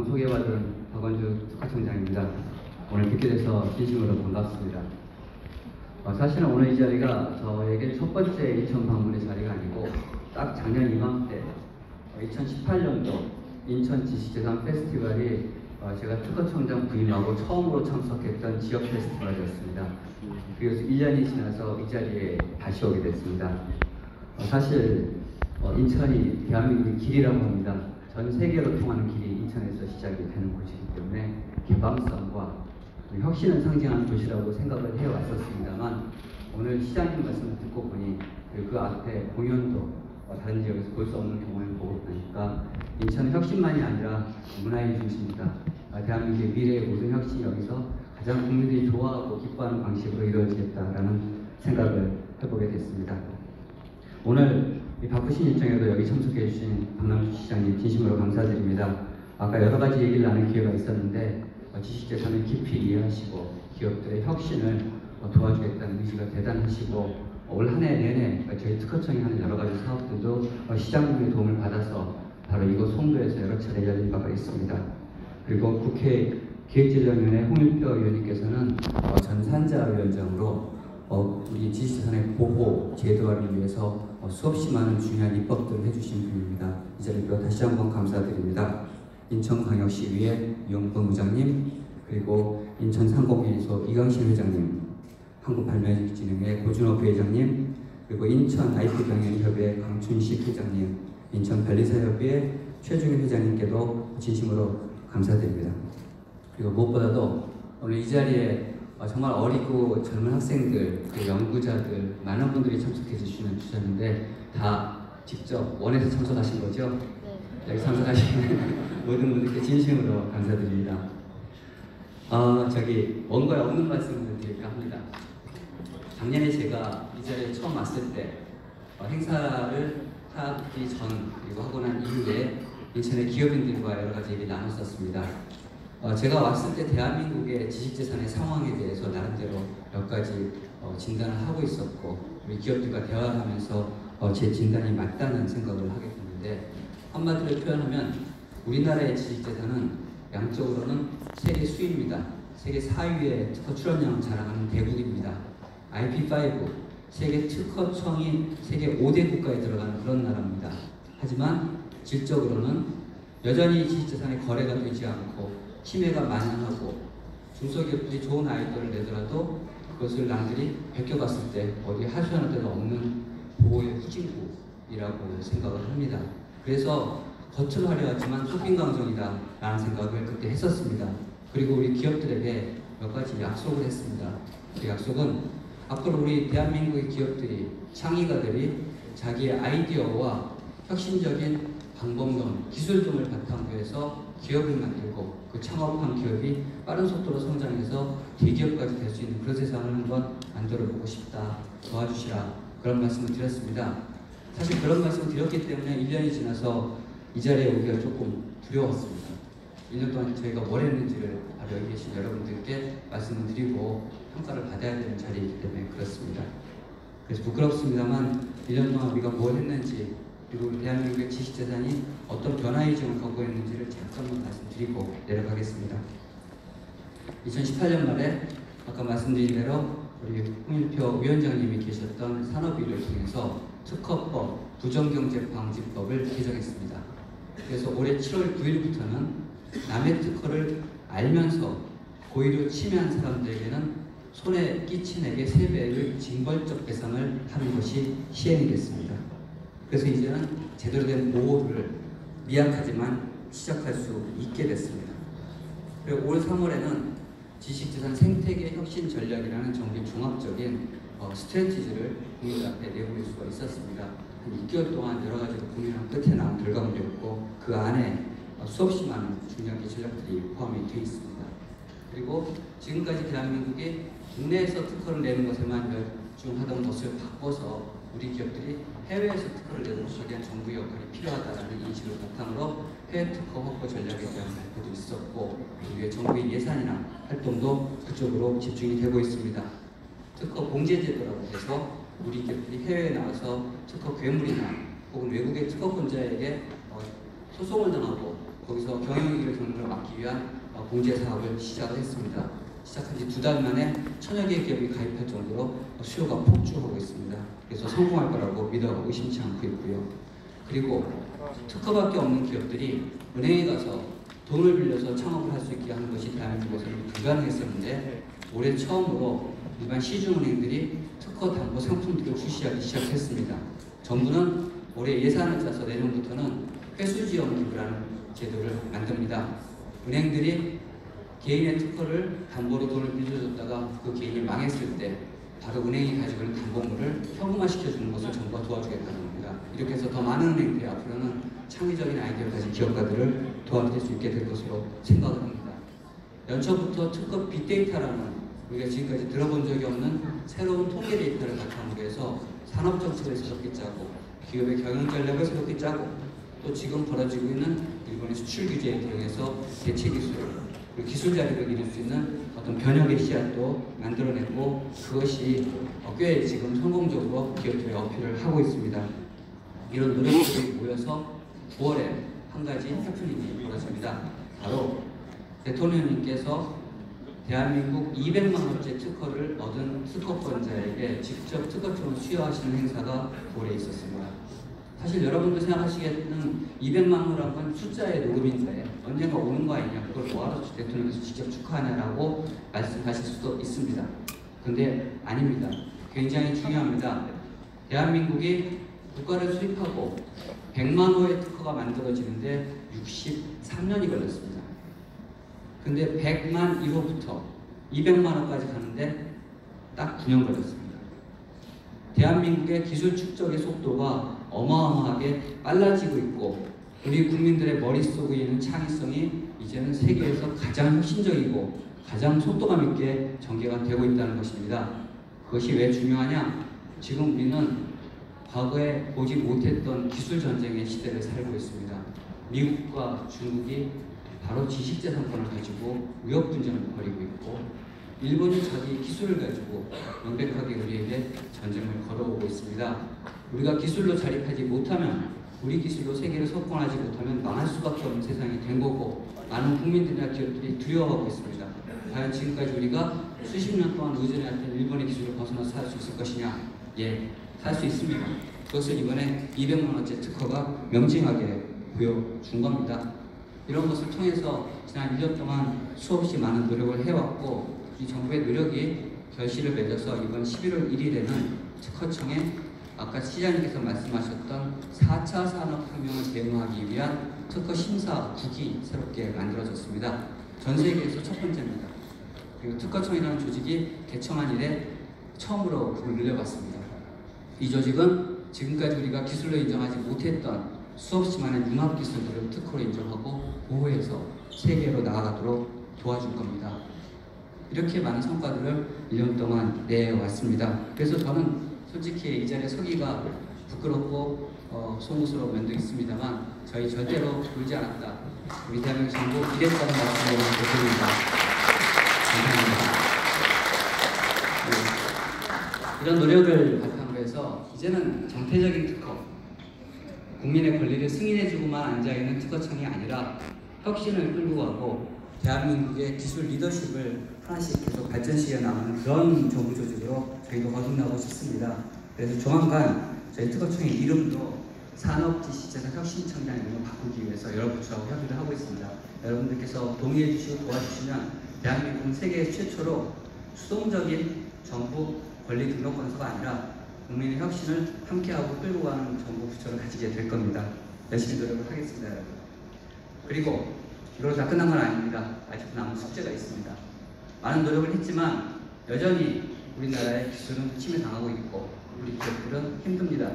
소개받은 박원주 특화청장입니다. 오늘 뵙게 돼서 진심으로 반갑습니다. 사실은 오늘 이 자리가 저에게 첫 번째 인천 방문의 자리가 아니고 딱 작년 이맘때 2018년도 인천 지식재산 페스티벌이 제가 특허청장 부임하고 처음으로 참석했던 지역 페스티벌이었습니다. 그래서 1년이 지나서 이 자리에 다시 오게 됐습니다. 사실 인천이 대한민국의 길이라고 합니다. 전 세계로 통하는 길이 인천에서 시작이 되는 곳이기 때문에 개방성과 혁신을 상징하는 도시라고 생각을 해왔었습니다만 오늘 시장님 말씀을 듣고 보니 그 앞에 공연도 다른 지역에서 볼 수 없는 경험을 보고 보니까 인천은 혁신만이 아니라 문화의 중심이다. 대한민국의 미래의 모든 혁신이 여기서 가장 국민들이 좋아하고 기뻐하는 방식으로 이루어지겠다라는 생각을 해보게 됐습니다. 오늘 이 바쁘신 일정에도 여기 참석해 주신 박남주 시장님 진심으로 감사드립니다. 아까 여러 가지 얘기를 나눌 기회가 있었는데 지식재산을 깊이 이해하시고 기업들의 혁신을 도와주겠다는 의지가 대단하시고 올 한 해 내내 저희 특허청이 하는 여러 가지 사업들도 시장님의 도움을 받아서 바로 이곳 송도에서 여러 차례 열린 바가 있습니다. 그리고 국회 기획재정위원회 홍일표 의원님께서는 전산자위원장으로 우리 지식재산의 보호, 제도화를 위해서 수없이 많은 중요한 입법들을 해주신 분입니다. 이 자리로 다시 한번 감사드립니다. 인천광역시의회 유영범 의장님, 그리고 인천상공회의소 이강신 회장님, 한국발명진흥회 고준호 부회장님, 그리고 인천 IP경영협의회 강춘식 회장님, 인천변리사협의회 최중일 회장님께도 진심으로 감사드립니다. 그리고 무엇보다도 오늘 이 자리에 정말 어리고 젊은 학생들, 연구자들, 많은 분들이 참석해 주셨는데 다 직접 원해서 참석하신 거죠? 네. 여기 참석하시는 모든 분들께 진심으로 감사드립니다. 원고에 없는 말씀을 드릴까 합니다. 작년에 제가 이 자리에 처음 왔을 때 행사를 하기 전 그리고 하고 난 이후에 인천의 기업인들과 여러 가지 얘기를 나눴었습니다. 제가 왔을 때 대한민국의 지식재산의 상황에 대해서 나름대로 몇 가지 진단을 하고 있었고 우리 기업들과 대화를 하면서 제 진단이 맞다는 생각을 하게 됐는데 한마디로 표현하면 우리나라의 지식재산은 양적으로는 세계 수위입니다. 세계 4위의 특허 출원량을 자랑하는 대국입니다. IP5, 세계 특허청이 세계 5대 국가에 들어가는 그런 나라입니다. 하지만 질적으로는 여전히 지식재산의 거래가 되지 않고 침해가 만연하고 중소기업들이 좋은 아이디어를 내더라도 그것을 남들이 베껴갔을 때 어디 하소연할 데도 없는 보호의 후진국이라고 생각을 합니다. 그래서 겉은 화려하지만 속빈 강정이다 라는 생각을 그때 했었습니다. 그리고 우리 기업들에게 몇 가지 약속을 했습니다. 그 약속은 앞으로 우리 대한민국의 기업들이, 창의가들이 자기의 아이디어와 혁신적인 방법론, 기술 등을 바탕으로 해서 기업을 만들고 그 창업한 기업이 빠른 속도로 성장해서 대기업까지 될 수 있는 그런 세상을 한번 만들어보고 싶다. 도와주시라. 그런 말씀을 드렸습니다. 사실 그런 말씀을 드렸기 때문에 1년이 지나서 이 자리에 오기가 조금 두려웠습니다. 1년 동안 저희가 뭘 했는지를 바로 여기 계신 여러분들께 말씀을 드리고 평가를 받아야 되는 자리이기 때문에 그렇습니다. 그래서 부끄럽습니다만 1년 동안 우리가 뭘 했는지 그리고 대한민국의 지식재산이 어떤 변화의정을 갖고 있는지를 잠깐만 말씀드리고 내려가겠습니다. 2018년 말에 아까 말씀드린 대로 우리 홍일표 위원장님이 계셨던 산업위를 통해서 특허법, 부정경제방지법을 개정했습니다. 그래서 올해 7월 9일부터는 남의 특허를 알면서 고의로 침해한 사람들에게는 손해 끼친 액의 3배를 징벌적 배상을 하는 것이 시행이 됐습니다. 그래서 이제는 제대로 된 보호를 미약하지만 시작할 수 있게 됐습니다. 그리고 올 3월에는 지식재산 생태계 혁신 전략이라는 정부의 종합적인 스트래티지를 국민들 앞에 내보낼 수가 있었습니다. 한 6개월 동안 여러 가지 고민한 끝에 나온 결과물이었고 그 안에 수없이 많은 중장기 전략들이 포함이 되어 있습니다. 그리고 지금까지 대한민국이 국내에서 특허를 내는 것에만 열중하던 것을 바꿔서 우리 기업들이 해외에서 특허를 내도록 위한 정부의 역할이 필요하다는 인식을 바탕으로 해외 특허 확보 전략에 대한 발표도 있었고 우리의 정부의 예산이나 활동도 그쪽으로 집중이 되고 있습니다. 특허 공제제도라고 해서 우리 기업들이 해외에 나와서 특허 괴물이나 혹은 외국의 특허권자에게 소송을 당하고 거기서 경영위기를 정부를 막기 위한 공제 사업을 시작을 했습니다. 시작한 지 2달 만에 1000여 개 기업이 가입할 정도로 수요가 폭주하고 있습니다. 그래서 성공할 거라고 믿어 의심치 않고 있고요. 그리고 특허밖에 없는 기업들이 은행에 가서 돈을 빌려서 창업을 할 수 있게 하는 것이 대한민국에서는 불가능했었는데 올해 처음으로 일반 시중은행들이 특허 담보 상품들을 출시하기 시작했습니다. 정부는 올해 예산을 짜서 내년부터는 회수지원 기부라는 제도를 만듭니다. 은행들이 개인의 특허를 담보로 돈을 빌려줬다가 그 개인이 망했을 때 바로 은행이 가지고 있는 담보물을 현금화시켜주는 것을 정부가 도와주겠다는 겁니다. 이렇게 해서 더 많은 은행들이 앞으로는 창의적인 아이디어를 가진 기업가들을 도와줄 수 있게 될 것으로 생각을 합니다. 연초부터 특허 빅데이터라는 우리가 지금까지 들어본 적이 없는 새로운 통계 데이터를 바탕으로 해서 산업정책을 새롭게 짜고 기업의 경영 전략을 새롭게 짜고 또 지금 벌어지고 있는 일본의 수출 규제에 대응해서 대체 기술 그리고 기술 자립을 이룰 수 있는 어떤 변혁의 씨앗도 만들어내고 그것이 꽤 지금 성공적으로 기업들의 어필을 하고 있습니다. 이런 노력들이 모여서 9월에 한 가지 해프닝이 벌어집니다. 바로 대통령님께서 대한민국 200만 원째 특허를 얻은 특허권자에게 직접 특허청을 수여하시는 행사가 9월에 있었습니다. 사실 여러분도 생각하시기에는 200만 원이라는 건 숫자의 녹음인데 언젠가 오는 거 아니냐, 그걸 뭐하러 대통령께서 직접 축하하냐라고 말씀하실 수도 있습니다. 근데 아닙니다. 굉장히 중요합니다. 대한민국이 국가를 수립하고 100만 호의 특허가 만들어지는데 63년이 걸렸습니다. 근데 100만 1호부터 200만 호까지 가는데 딱 9년 걸렸습니다. 대한민국의 기술 축적의 속도가 어마어마하게 빨라지고 있고 우리 국민들의 머릿속에 있는 창의성이 이제는 세계에서 가장 혁신적이고 가장 속도감 있게 전개가 되고 있다는 것입니다. 그것이 왜 중요하냐? 지금 우리는 과거에 보지 못했던 기술 전쟁의 시대를 살고 있습니다. 미국과 중국이 바로 지식재산권을 가지고 무역 분쟁을 벌이고 있고 일본이 자기 기술을 가지고 명백하게 우리에게 전쟁을 걸어오고 있습니다. 우리가 기술로 자립하지 못하면 우리 기술로 세계를 석권하지 못하면 망할 수밖에 없는 세상이 된 거고 많은 국민들이나 기업들이 두려워하고 있습니다. 과연 지금까지 우리가 수십 년 동안 의존해왔던 일본의 기술을 벗어나서 살 수 있을 것이냐? 예, 살 수 있습니다. 그것을 이번에 200만 원째 특허가 명징하게 보여준 겁니다. 이런 것을 통해서 지난 1년 동안 수없이 많은 노력을 해왔고 이 정부의 노력이 결실을 맺어서 이번 11월 1일에는 특허청에 아까 시장님께서 말씀하셨던 4차 산업혁명을 대응하기 위한 특허심사국이 새롭게 만들어졌습니다. 전 세계에서 첫 번째입니다. 그리고 특허청이라는 조직이 개청한 이래 처음으로 불을 늘려봤습니다. 이 조직은 지금까지 우리가 기술로 인정하지 못했던 수없이 많은 융합기술들을 특허로 인정하고 보호해서 세계로 나아가도록 도와줄 겁니다. 이렇게 많은 성과들을 1년 동안 내왔습니다. 그래서 저는 솔직히 이 자리에 서기가 부끄럽고 송구스러운 면도 있습니다만 저희 절대로 울지 않았다. 우리 대한민국 정부 이랬다는 말씀을 드립니다. 감사합니다. 네. 이런 노력을 바탕으로 해서 이제는 정태적인 특허, 국민의 권리를 승인해주고만 앉아있는 특허청이 아니라 혁신을 끌고 가고 대한민국의 기술 리더십을 하나씩 계속 발전시켜 나가는 그런 정부 조직으로 저희도 거듭나고 싶습니다. 그래서 조만간 저희 특허청의 이름도 산업지식재산 혁신청이라는 이름을 바꾸기 위해서 여러 부처하고 협의를 하고 있습니다. 여러분들께서 동의해 주시고 도와주시면 대한민국은 세계 최초로 수동적인 정부 권리 등록건서가 아니라 국민의 혁신을 함께하고 끌고 가는 정부 부처를 가지게 될 겁니다. 열심히 노력을 하겠습니다, 여러분. 그리고 이걸로 다 끝난 건 아닙니다. 아직도 남은 숙제가 있습니다. 많은 노력을 했지만 여전히 우리나라의 기술은 침해당하고 있고 우리 기업들은 힘듭니다.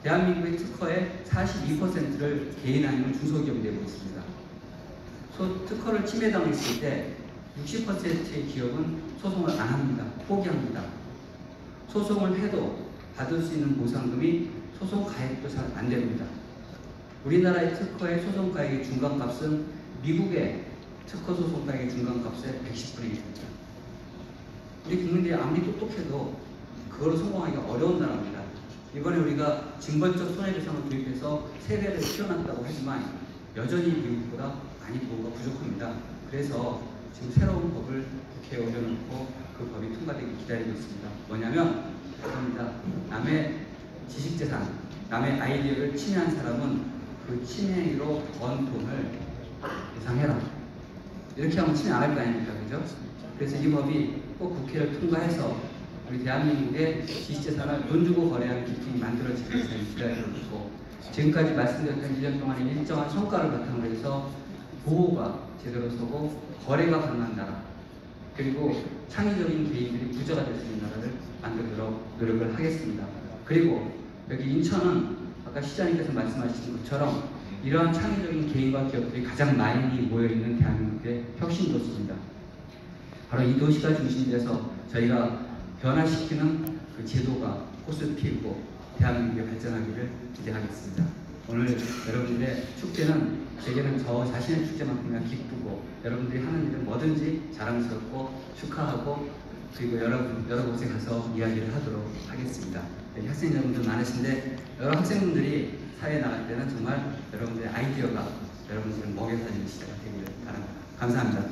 대한민국의 특허의 42%를 개인 아니면 중소기업이 내고 있습니다. 특허를 침해당했을 때 60%의 기업은 소송을 안 합니다. 포기합니다. 소송을 해도 받을 수 있는 보상금이 소송 가액도 잘 안 됩니다. 우리나라의 특허의 소송 가액의 중간값은 미국의 특허 소송 가액의 중간값의 110분의 1입니다. 우리 국민들이 아무리 똑똑해도 그걸로 성공하기가 어려운 나라입니다. 이번에 우리가 징벌적 손해배상을 도입해서 세배를 키워놨다고 하지만 여전히 미국보다 많이 보호가 부족합니다. 그래서 지금 새로운 법을 국회에 올려놓고 그 법이 통과되기 기다리고 있습니다. 뭐냐면 그겁니다. 남의 지식재산, 남의 아이디어를 침해한 사람은 그 침해로 번 돈을 배상해라. 이렇게 하면 침해 안 할 거 아닙니까? 그죠? 그래서 이 법이 꼭 국회를 통과해서 우리 대한민국의 지식재산을 돈 주고 거래하는 기준이 만들어지기 위해서 기다리고 있고, 지금까지 말씀드렸던 1년 동안에 일정한 성과를 바탕으로 해서 보호가 제대로 서고 거래가 가능한 나라, 그리고 창의적인 개인들이 부자가 될 수 있는 나라를 만들도록 노력을 하겠습니다. 그리고 여기 인천은 아까 시장님께서 말씀하신 것처럼 이러한 창의적인 개인과 기업들이 가장 많이 모여있는 대한민국의 혁신 도시입니다. 바로 이 도시가 중심이 돼서 저희가 변화시키는 그 제도가 꽃을 피우고 대한민국이 발전하기를 기대하겠습니다. 오늘 여러분들의 축제는 제게는 저 자신의 축제만큼이나 기쁘고, 여러분들이 하는 일은 뭐든지 자랑스럽고 축하하고, 그리고 여러 곳에 가서 이야기를 하도록 하겠습니다. 여기 학생 여러분들 많으신데 여러 학생분들이 사회에 나갈 때는 정말 여러분들의 아이디어가 여러분들을 먹여 살리는 시대가 되기를 바랍니다. 감사합니다.